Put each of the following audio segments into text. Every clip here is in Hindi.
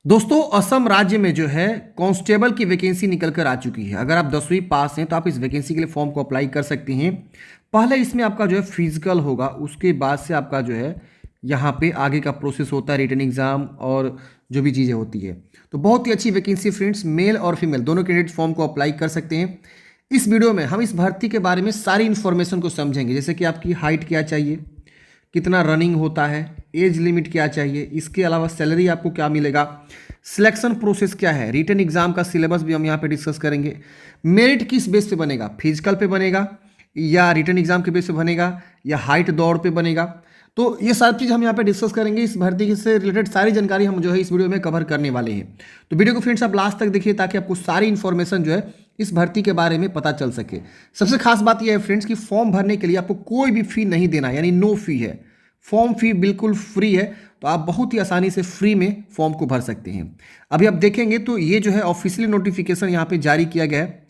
दोस्तों असम राज्य में जो है कांस्टेबल की वैकेंसी निकल कर आ चुकी है। अगर आप 10वीं पास हैं तो आप इस वैकेंसी के लिए फॉर्म को अप्लाई कर सकती हैं। पहले इसमें आपका जो है फिजिकल होगा, उसके बाद से आपका जो है यहाँ पे आगे का प्रोसेस होता है, रिटन एग्जाम और जो भी चीज़ें होती है। तो बहुत ही अच्छी वैकेंसी फ्रेंड्स, मेल और फीमेल दोनों कैंडिडेट फॉर्म को अप्लाई कर सकते हैं। इस वीडियो में हम इस भर्ती के बारे में सारी इन्फॉर्मेशन को समझेंगे, जैसे कि आपकी हाइट क्या चाहिए, कितना रनिंग होता है, एज लिमिट क्या चाहिए, इसके अलावा सैलरी आपको क्या मिलेगा, सिलेक्शन प्रोसेस क्या है, रिटन एग्जाम का सिलेबस भी हम यहाँ पे डिस्कस करेंगे। मेरिट किस बेस पे बनेगा, फिजिकल पे बनेगा या रिटन एग्जाम के बेस पे बनेगा या हाइट दौड़ पे बनेगा। तो ये सारी चीज़ हम यहाँ पे डिस्कस करेंगे। इस भर्ती से रिलेटेड सारी जानकारी हम जो है इस वीडियो में कवर करने वाले हैं। तो वीडियो को फ्रेंड्स आप लास्ट तक देखिए ताकि आपको सारी इन्फॉर्मेशन जो है इस भर्ती के बारे में पता चल सके। सबसे खास बात यह है फ्रेंड्स कि फॉर्म भरने के लिए आपको कोई भी फी नहीं देना, यानी नो फी है। फॉर्म फी बिल्कुल फ्री है, तो आप बहुत ही आसानी से फ्री में फॉर्म को भर सकते हैं। अभी आप देखेंगे तो ये जो है ऑफिशियली नोटिफिकेशन यहाँ पे जारी किया गया है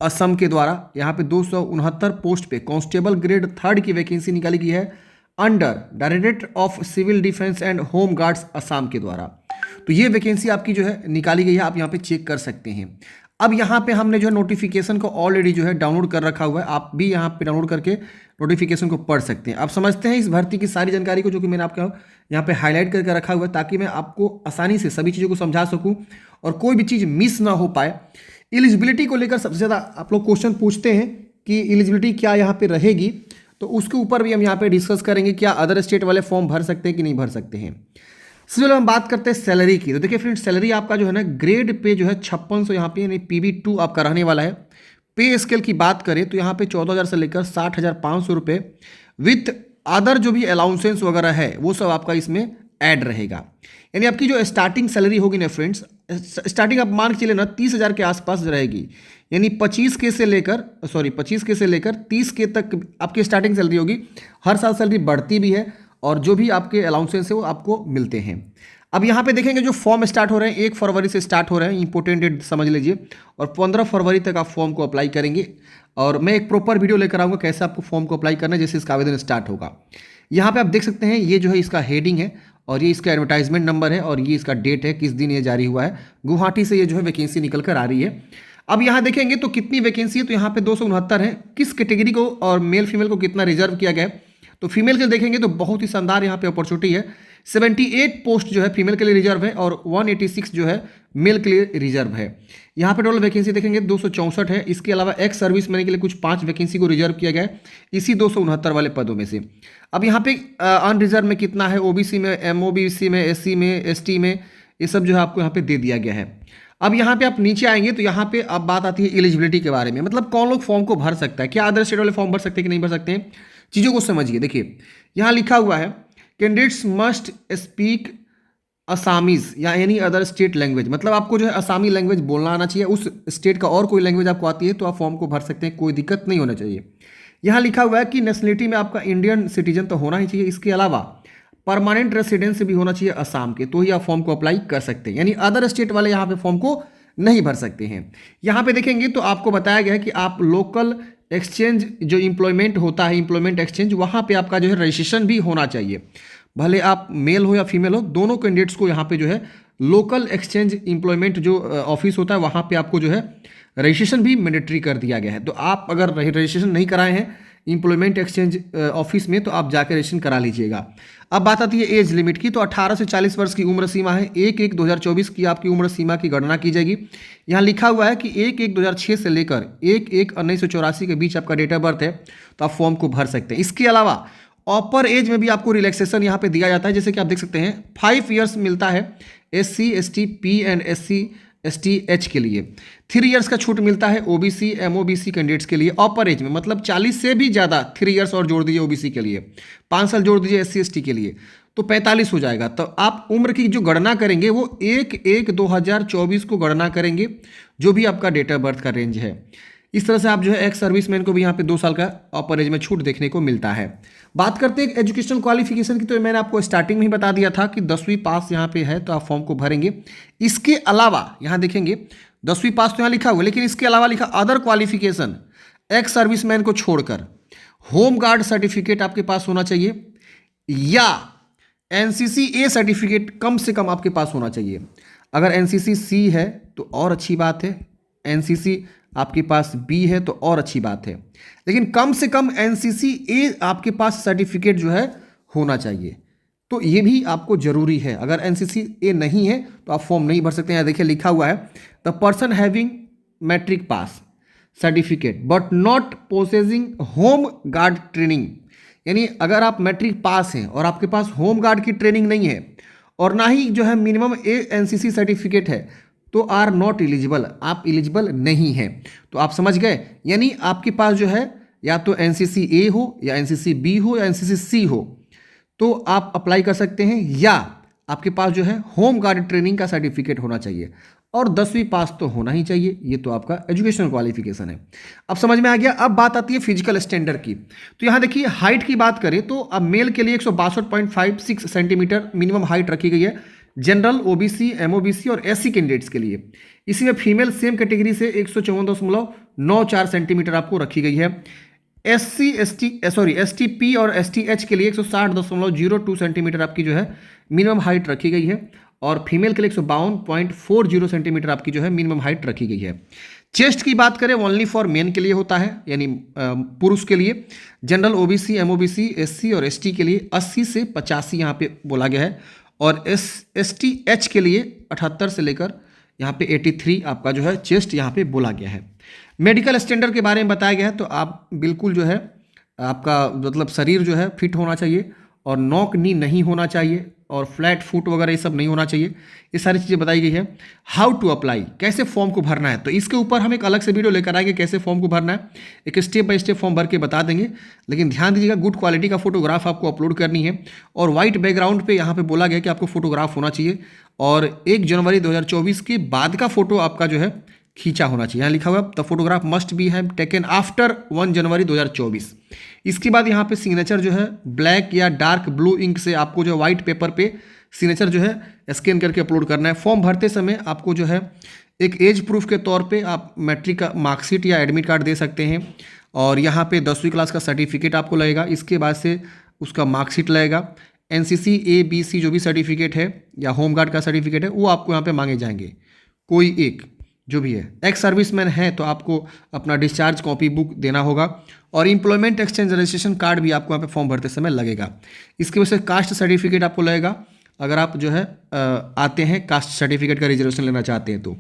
असम के द्वारा। यहाँ पे 269 पोस्ट पे कांस्टेबल ग्रेड 3 की वैकेंसी निकाली गई है under directorate of civil defence and home guards Assam के द्वारा। तो ये वैकेंसी आपकी जो है निकाली गई है, आप यहाँ पे चेक कर सकते हैं। अब यहाँ पे हमने जो है नोटिफिकेशन को ऑलरेडी जो है डाउनलोड कर रखा हुआ है, आप भी यहाँ पे डाउनलोड करके नोटिफिकेशन को पढ़ सकते हैं। आप समझते हैं इस भर्ती की सारी जानकारी को, जो कि मैंने आपको यहाँ पे हाईलाइट करके रखा हुआ है ताकि मैं आपको आसानी से सभी चीज़ों को समझा सकूँ और कोई भी चीज़ मिस ना हो पाए। एलिजिबिलिटी को लेकर सबसे ज़्यादा आप लोग क्वेश्चन पूछते हैं कि एलिजिबिलिटी क्या यहाँ पे रहेगी, तो उसके ऊपर भी हम यहाँ पे डिस्कस करेंगे। क्या अदर स्टेट वाले फॉर्म भर सकते हैं कि नहीं भर सकते हैं। सबसे पहले हम बात करते हैं सैलरी की। तो देखिए फ्रेंड्स, सैलरी आपका जो है ना ग्रेड पे जो है 5600 यहाँ पे यानी PB2 आपका रहने वाला है। पे स्केल की बात करें तो यहाँ पे 14,000 से लेकर 60,500 रुपये विथ अदर जो भी अलाउंसेंस वगैरह है वो सब आपका इसमें ऐड रहेगा। यानी आपकी जो स्टार्टिंग सैलरी होगी ना फ्रेंड्स, स्टार्टिंग आप मान के चले ना 30,000 के आसपास रहेगी। यानी 25K से लेकर 30K तक आपकी स्टार्टिंग सैलरी होगी। हर साल सैलरी बढ़ती भी है और जो भी आपके अलाउंसेंस है वो आपको मिलते हैं। अब यहाँ पे देखेंगे जो फॉर्म स्टार्ट हो रहे हैं 1 फरवरी से स्टार्ट हो रहे हैं, इंपॉर्टेंट डेट समझ लीजिए, और 15 फरवरी तक आप फॉर्म को अप्लाई करेंगे। और मैं एक प्रॉपर वीडियो लेकर आऊँगा कैसे आपको फॉर्म को अप्लाई करना है, जैसे इसका आवेदन स्टार्ट होगा। यहाँ पे आप देख सकते हैं ये जो है इसका हेडिंग है और ये इसका एडवर्टाइजमेंट नंबर है और ये इसका डेट है, किस दिन ये जारी हुआ है। गुवाहाटी से ये जो है वैकेंसी निकल कर आ रही है। अब यहाँ देखेंगे तो कितनी वैकेंसी है, तो यहाँ पे 269 है। किस कैटेगरी को और मेल फीमेल को कितना रिजर्व किया गया है, तो फीमेल के लिए देखेंगे तो बहुत ही शानदार यहाँ पे अपॉर्चुनिटी है। 78 पोस्ट जो है फीमेल के लिए रिजर्व है और 186 जो है मेल के लिए रिजर्व है। यहाँ पे टोटल वैकेंसी देखेंगे 264 है। इसके अलावा एक्स सर्विस मैन के लिए कुछ 5 वैकेंसी को रिजर्व किया गया है इसी 269 वाले पदों में से। अब यहाँ पे अनरिजर्व में कितना है, OBC में, MOBC में, SC में, ST में, ये सब जो है आपको यहाँ पे दे दिया गया है। अब यहाँ पे आप नीचे आएंगे तो यहाँ पे अब बात आती है एलिजिबिलिटी के बारे में, मतलब कौन लोग फॉर्म को भर सकता है, क्या अदर स्टेट वाले फॉर्म भर सकते हैं कि नहीं भर सकते हैं। चीज़ों को समझिए। देखिए यहाँ लिखा हुआ है कैंडिडेट्स मस्ट स्पीक असामीज या एनी अदर स्टेट लैंग्वेज, मतलब आपको जो है असामी लैंग्वेज बोलना आना चाहिए। उस स्टेट का और कोई लैंग्वेज आपको आती है तो आप फॉर्म को भर सकते हैं, कोई दिक्कत नहीं होना चाहिए। यहाँ लिखा हुआ है कि नेशनलिटी में आपका इंडियन सिटीजन तो होना ही चाहिए, इसके अलावा परमानेंट रेसिडेंस भी होना चाहिए असम के, तो ही आप फॉर्म को अप्लाई कर सकते हैं। यानी अदर स्टेट वाले यहाँ पे फॉर्म को नहीं भर सकते हैं। यहाँ पे देखेंगे तो आपको बताया गया है कि आप लोकल एक्सचेंज जो इम्प्लॉयमेंट होता है, इम्प्लॉयमेंट एक्सचेंज, वहाँ पे आपका जो है रजिस्ट्रेशन भी होना चाहिए। भले आप मेल हो या फीमेल हो, दोनों कैंडिडेट्स को यहाँ पे जो है लोकल एक्सचेंज इम्प्लॉयमेंट जो ऑफिस होता है वहाँ पे आपको जो है रजिस्ट्रेशन भी मैंडेटरी कर दिया गया है। तो आप अगर रजिस्ट्रेशन नहीं कराए हैं इम्प्लॉयमेंट एक्सचेंज ऑफिस में तो आप जाकर रजिस्ट्रेशन करा लीजिएगा। अब बात आती है एज लिमिट की, तो 18 से 40 वर्ष की उम्र सीमा है। 1/1/2024 की आपकी उम्र सीमा की गणना की जाएगी। यहाँ लिखा हुआ है कि 1/1/2006 से लेकर 1/1/1984 के बीच आपका डेट ऑफ बर्थ है तो आप फॉर्म को भर सकते हैं। इसके अलावा अपर एज में भी आपको रिलैक्सेशन यहाँ पे दिया जाता है, जैसे कि आप देख सकते हैं 5 ईयर्स मिलता है SC ST P and SC ST H के लिए। 3 ईयर्स का छूट मिलता है OBC MOBC कैंडिडेट्स के लिए अपर एज में, मतलब 40 से भी ज़्यादा 3 ईयर्स और जोड़ दीजिए OBC के लिए, 5 साल जोड़ दीजिए SC ST के लिए तो 45 हो जाएगा। तो आप उम्र की जो गणना करेंगे वो 1/1/2024 को गणना करेंगे, जो भी आपका डेट ऑफ बर्थ का रेंज है। इस तरह से आप जो है एक्स सर्विसमैन को भी यहाँ पे 2 साल का अपर एज में छूट देखने को मिलता है। बात करते हैं एजुकेशनल क्वालिफिकेशन की, तो मैंने आपको स्टार्टिंग में ही बता दिया था कि 10वीं पास यहाँ पे है तो आप फॉर्म को भरेंगे। इसके अलावा यहाँ देखेंगे 10वीं पास तो यहाँ लिखा हुआ, लेकिन इसके अलावा लिखा अदर क्वालिफिकेशन, एक्स सर्विसमैन को छोड़कर होम गार्ड सर्टिफिकेट आपके पास होना चाहिए या एनसीसी ए सर्टिफिकेट कम से कम आपके पास होना चाहिए। अगर एनसीसी सी है तो और अच्छी बात है, एनसीसी आपके पास बी है तो और अच्छी बात है, लेकिन कम से कम एनसीसी ए आपके पास सर्टिफिकेट जो है होना चाहिए। तो ये भी आपको जरूरी है। अगर एनसीसी ए नहीं है तो आप फॉर्म नहीं भर सकते हैं। देखिए लिखा हुआ है the person having matric pass certificate but not possessing home guard training, यानी अगर आप मैट्रिक पास हैं और आपके पास होम गार्ड की ट्रेनिंग नहीं है और ना ही जो है मिनिमम ए एनसीसी सर्टिफिकेट है तो आर नॉट एलिजिबल, आप एलिजिबल नहीं हैं। तो आप समझ गए, यानी आपके पास जो है या तो एनसीसी ए हो या एनसीसी बी हो या एनसीसी सी हो तो आप अप्लाई कर सकते हैं, या आपके पास जो है होम गार्ड ट्रेनिंग का सर्टिफिकेट होना चाहिए और 10वीं पास तो होना ही चाहिए। ये तो आपका एजुकेशनल क्वालिफिकेशन है। अब समझ में आ गया। अब बात आती है फिजिकल स्टैंडर्ड की। तो यहाँ देखिए हाइट की बात करें तो अब मेल के लिए 162.56 सेंटीमीटर मिनिमम हाइट रखी गई है, जनरल, ओबीसी, एमओबीसी और एससी कैंडिडेट्स के लिए। इसी में फीमेल सेम कैटेगरी से 154.94 सेंटीमीटर आपको रखी गई है। एस टी पी और STH के लिए 160.02 सेंटीमीटर आपकी जो है मिनिमम हाइट रखी गई है और फीमेल के लिए 152.40 सेंटीमीटर आपकी जो है मिनिमम हाइट रखी गई है। चेस्ट की बात करें ओनली फॉर मेन के लिए होता है, यानी पुरुष के लिए। जनरल, ओबीसी, एमओबीसी, एससी और एसटी के लिए 80 से 85 यहाँ पे बोला गया है और STH के लिए 78 से लेकर यहाँ पे 83 आपका जो है चेस्ट यहाँ पे बोला गया है। मेडिकल स्टैंडर्ड के बारे में बताया गया है तो आप बिल्कुल जो है आपका मतलब शरीर जो है फिट होना चाहिए और नॉक नी नहीं होना चाहिए और फ्लैट फुट वगैरह ये सब नहीं होना चाहिए। ये सारी चीज़ें बताई गई है। हाउ टू अप्लाई, कैसे फॉर्म को भरना है, तो इसके ऊपर हम एक अलग से वीडियो लेकर आएंगे कैसे फॉर्म को भरना है, एक स्टेप बाय स्टेप फॉर्म भर के बता देंगे। लेकिन ध्यान दीजिएगा गुड क्वालिटी का फोटोग्राफ आपको अपलोड करनी है और वाइट बैकग्राउंड पे यहाँ पे बोला गया कि आपको फोटोग्राफ होना चाहिए और 1 जनवरी 2024 के बाद का फोटो आपका जो है खींचा होना चाहिए। यहाँ लिखा हुआ द फोटोग्राफ मस्ट बी है टेकन आफ्टर 1 जनवरी 2024। इसके बाद यहाँ पे सिग्नेचर जो है ब्लैक या डार्क ब्लू इंक से आपको जो व्हाइट पेपर पे सिग्नेचर जो है स्कैन करके अपलोड करना है। फॉर्म भरते समय आपको जो है एक एज प्रूफ के तौर पे आप मैट्रिक का मार्कशीट या एडमिट कार्ड दे सकते हैं और यहाँ पे 10वीं क्लास का सर्टिफिकेट आपको लगेगा। इसके बाद से उसका मार्कशीट लगेगा। एनसीसी ABC जो भी सर्टिफिकेट है या होमगार्ड का सर्टिफिकेट है वो आपको यहाँ पे मांगे जाएंगे, कोई एक जो भी है। एक्स सर्विसमैन है तो आपको अपना डिस्चार्ज कॉपी बुक देना होगा और एम्प्लॉयमेंट एक्सचेंज रजिस्ट्रेशन कार्ड भी आपको यहाँ पे फॉर्म भरते समय लगेगा। इसकी वजह से कास्ट सर्टिफिकेट आपको लगेगा अगर आप जो है आते हैं कास्ट सर्टिफिकेट का रिजर्वेशन लेना चाहते हैं तो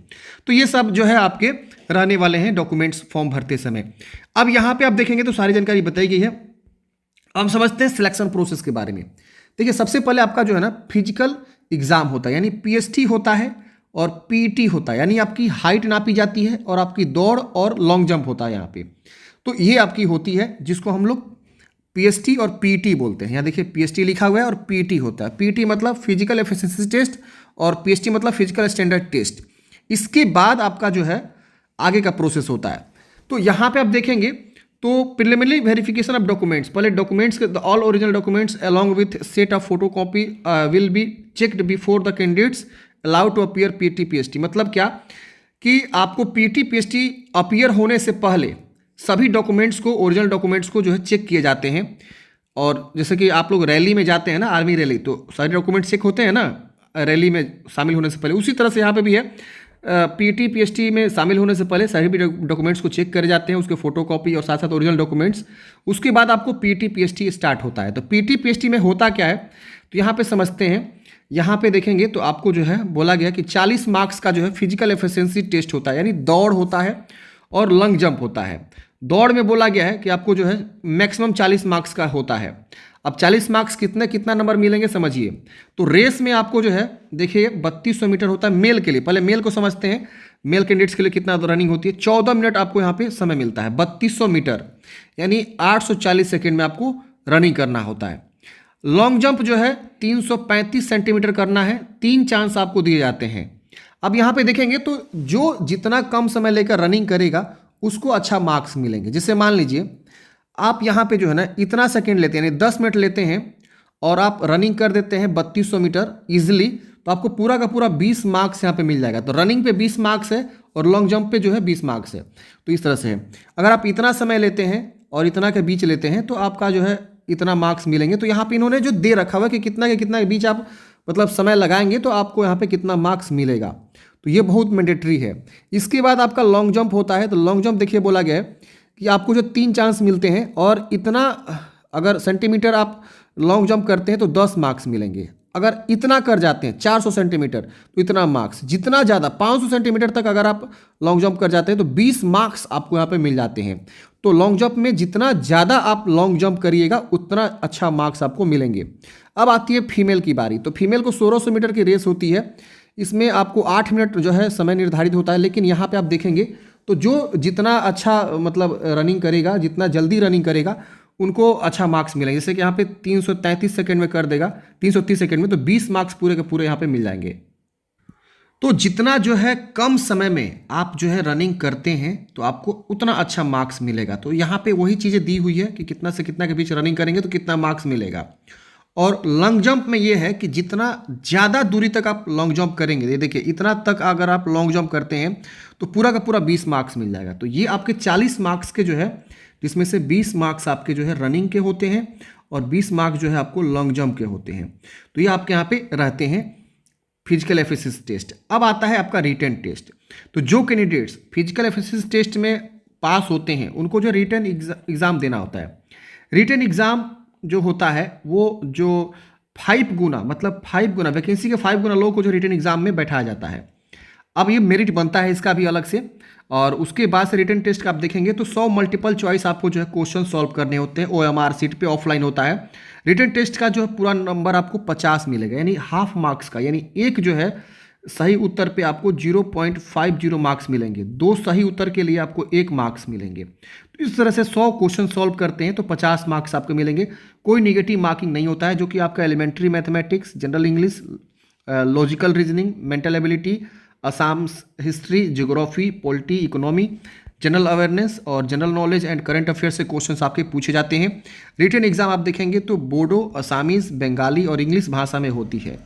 ये सब जो है आपके रहने वाले हैं डॉक्यूमेंट्स फॉर्म भरते समय। अब यहाँ पे आप देखेंगे तो सारी जानकारी बताई गई है। अब हम समझते हैं सिलेक्शन प्रोसेस के बारे में। देखिए सबसे पहले आपका जो है ना फिजिकल एग्जाम होता है, यानी PST होता है और PT होता है, यानी आपकी हाइट नापी जाती है और आपकी दौड़ और लॉन्ग जंप होता है यहाँ पे। तो ये आपकी होती है जिसको हम लोग PST और PT बोलते हैं। यहाँ देखिए PST लिखा हुआ है और PT होता है। PT मतलब फिजिकल एफिशिएंसी टेस्ट और PST मतलब फिजिकल स्टैंडर्ड टेस्ट। इसके बाद आपका जो है आगे का प्रोसेस होता है। तो यहाँ पे आप देखेंगे तो प्रिलिमिनरी वेरिफिकेशन ऑफ डॉक्यूमेंट्स, पहले डॉक्यूमेंट्स के all original documents along with set of photo copy will be checked before the candidates allowed to appear PT PST। मतलब क्या कि आपको PT PST अपीयर होने से पहले सभी डॉक्यूमेंट्स को, ओरिजिनल डॉक्यूमेंट्स को जो है चेक किए जाते हैं। और जैसे कि आप लोग रैली में जाते हैं ना, आर्मी रैली, तो सारे डॉक्यूमेंट्स चेक होते हैं ना रैली में शामिल होने से पहले, उसी तरह से यहाँ पे भी है। PT PST में शामिल होने से पहले सभी भी डॉक्यूमेंट्स को चेक करे जाते हैं, उसके फोटोकॉपी और साथ साथ ओरिजिनल डॉक्यूमेंट्स। उसके बाद आपको PT PST स्टार्ट होता है। तो PT PST में होता क्या है तो यहाँ पे समझते हैं। यहाँ पे देखेंगे तो आपको जो है बोला गया कि 40 मार्क्स का जो है फिजिकल एफिशिएंसी टेस्ट होता है, यानी दौड़ होता है और लॉन्ग जंप होता है। दौड़ में बोला गया है कि आपको जो है मैक्सिमम 40 मार्क्स का होता है। अब 40 मार्क्स कितना नंबर मिलेंगे समझिए। तो रेस में आपको जो है देखिए 3200 मीटर होता है मेल के लिए। पहले मेल को समझते हैं, मेल कैंडिडेट्स के लिए कितना रनिंग होती है। 14 मिनट आपको यहाँ पे समय मिलता है। 3200 मीटर यानी 840 सेकेंड में आपको रनिंग करना होता है। लॉन्ग जंप जो है 335 सेंटीमीटर करना है। 3 चांस आपको दिए जाते हैं। अब यहाँ पे देखेंगे तो जो जितना कम समय लेकर रनिंग करेगा उसको अच्छा मार्क्स मिलेंगे। जैसे मान लीजिए आप यहाँ पे जो है ना इतना सेकेंड लेते हैं, यानी 10 मिनट लेते हैं और आप रनिंग कर देते हैं 3200 मीटर ईजिली, तो आपको पूरा का पूरा 20 मार्क्स यहाँ पे मिल जाएगा। तो रनिंग पे 20 मार्क्स है और लॉन्ग जंप पे जो है 20 मार्क्स है। तो इस तरह से है। अगर आप इतना समय लेते हैं और इतना के बीच लेते हैं तो आपका जो है इतना मार्क्स मिलेंगे। तो यहाँ पे इन्होंने जो दे रखा हुआ है कि कितना के कितना के बीच आप मतलब समय लगाएंगे तो आपको यहाँ पे कितना मार्क्स मिलेगा, तो ये बहुत मैंडेटरी है। इसके बाद आपका लॉन्ग जंप होता है, तो लॉन्ग जंप देखिए बोला गया है कि आपको जो 3 चांस मिलते हैं और इतना अगर सेंटीमीटर आप लॉन्ग जंप करते हैं तो 10 मार्क्स मिलेंगे। अगर इतना कर जाते हैं 400 सेंटीमीटर तो इतना मार्क्स, जितना ज़्यादा 500 सेंटीमीटर तक अगर आप लॉन्ग जंप कर जाते हैं तो 20 मार्क्स आपको यहाँ पे मिल जाते हैं। तो लॉन्ग जंप में जितना ज़्यादा आप लॉन्ग जंप करिएगा उतना अच्छा मार्क्स आपको मिलेंगे। अब आती है फीमेल की बारी। तो फीमेल को 1600 मीटर की रेस होती है, इसमें आपको 8 मिनट जो है समय निर्धारित होता है। लेकिन यहाँ पे आप देखेंगे तो जो जितना अच्छा मतलब रनिंग करेगा, जितना जल्दी रनिंग करेगा उनको अच्छा मार्क्स मिलेंगे। जैसे कि यहाँ पे 333 सेकंड में कर देगा, 330 सेकंड में, तो 20 मार्क्स पूरे के पूरे यहाँ पे मिल जाएंगे। तो जितना जो है कम समय में आप जो है रनिंग करते हैं तो आपको उतना अच्छा मार्क्स मिलेगा। तो यहाँ पे वही चीज़ें दी हुई है कि कितना से कितना के बीच रनिंग करेंगे तो कितना मार्क्स मिलेगा। और लॉन्ग जंप में ये है कि जितना ज़्यादा दूरी तक आप लॉन्ग जंप करेंगे, ये देखिए इतना तक अगर आप लॉन्ग जंप करते हैं तो पूरा का पूरा 20 मार्क्स मिल जाएगा। तो ये आपके 40 मार्क्स के जो है, जिसमें से 20 मार्क्स आपके जो है रनिंग के होते हैं और 20 मार्क्स जो है आपको लॉन्ग जंप के होते हैं। तो ये आपके यहाँ पे रहते हैं फिजिकल एफिशिएंसी टेस्ट। अब आता है आपका रिटन टेस्ट। तो जो कैंडिडेट्स फिजिकल एफिशिएंसी टेस्ट में पास होते हैं उनको जो रिटन एग्ज़ाम देना होता है। रिटन एग्ज़ाम जो होता है वो जो 5 गुना मतलब 5 गुना वैकेंसी के 5 गुना लोगों को जो रिटन एग्ज़ाम में बैठाया जाता है। अब ये मेरिट बनता है इसका भी अलग से। और उसके बाद से रिटन टेस्ट का आप देखेंगे तो 100 मल्टीपल चॉइस आपको जो है क्वेश्चन सॉल्व करने होते हैं। OMR सीट पे ऑफलाइन होता है। रिटन टेस्ट का जो है पूरा नंबर आपको 50 मिलेगा, यानी हाफ मार्क्स का, यानी एक जो है सही उत्तर पे आपको 0.50 मार्क्स मिलेंगे। 2 सही उत्तर के लिए आपको 1 मार्क्स मिलेंगे। तो इस तरह से 100 क्वेश्चन सॉल्व करते हैं तो 50 मार्क्स आपको मिलेंगे। कोई निगेटिव मार्किंग नहीं होता है, जो कि आपका elementary mathematics, general English, logical reasoning, mental ability, Assam history, geography, polity, economy, general awareness और general knowledge and current affair से क्वेश्चंस आपके पूछे जाते हैं। रिटन एग्जाम आप देखेंगे तो बोडो, असामीज, बंगाली और इंग्लिश भाषा में होती है।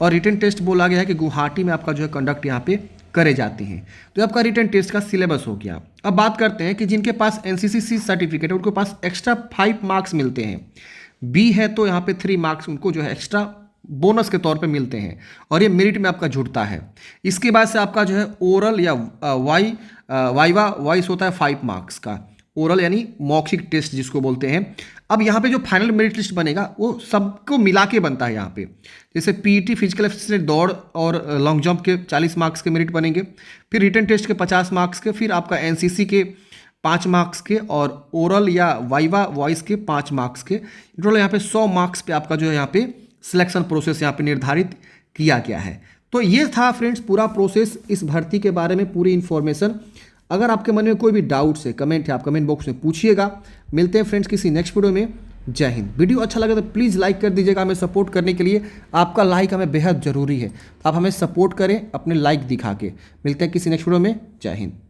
और रिटन टेस्ट बोला गया है कि गुवाहाटी में आपका जो है कंडक्ट यहाँ पे करे जाते हैं। तो आपका रिटन टेस्ट का सिलेबस हो गया। अब बात करते हैं कि जिनके पास NCCC सर्टिफिकेट है उनके पास एक्स्ट्रा 5 मार्क्स मिलते हैं। बी है तो यहाँ पे 3 मार्क्स उनको जो है एक्स्ट्रा बोनस के तौर पे मिलते हैं और ये मेरिट में आपका जुड़ता है। इसके बाद से आपका जो है ओरल या वाइवा वॉइस होता है 5 मार्क्स का, ओरल यानी मौखिक टेस्ट जिसको बोलते हैं। अब यहाँ पे जो फाइनल मेरिट लिस्ट बनेगा वो सबको मिला के बनता है। यहाँ पे जैसे PET फिजिकल एफिशिएंसी दौड़ और लॉन्ग जंप के 40 मार्क्स के मेरिट बनेंगे, फिर रिटन टेस्ट के 50 मार्क्स के, फिर आपका NCC के 5 मार्क्स के और ओरल या वाइवा वॉइस के 5 मार्क्स के। टोटल यहाँ पे 100 मार्क्स पे आपका जो है यहाँ पे सिलेक्शन प्रोसेस यहाँ पे निर्धारित किया गया है। तो ये था फ्रेंड्स पूरा प्रोसेस, इस भर्ती के बारे में पूरी इन्फॉर्मेशन। अगर आपके मन में कोई भी डाउट्स है, कमेंट है, आप कमेंट बॉक्स में पूछिएगा। मिलते हैं फ्रेंड्स किसी नेक्स्ट वीडियो में। जय हिंद। वीडियो अच्छा लगे तो प्लीज़ लाइक कर दीजिएगा। हमें सपोर्ट करने के लिए आपका लाइक हमें बेहद ज़रूरी है। आप हमें सपोर्ट करें अपने लाइक दिखा के। मिलते हैं किसी नेक्स्ट वीडियो में। जय हिंद।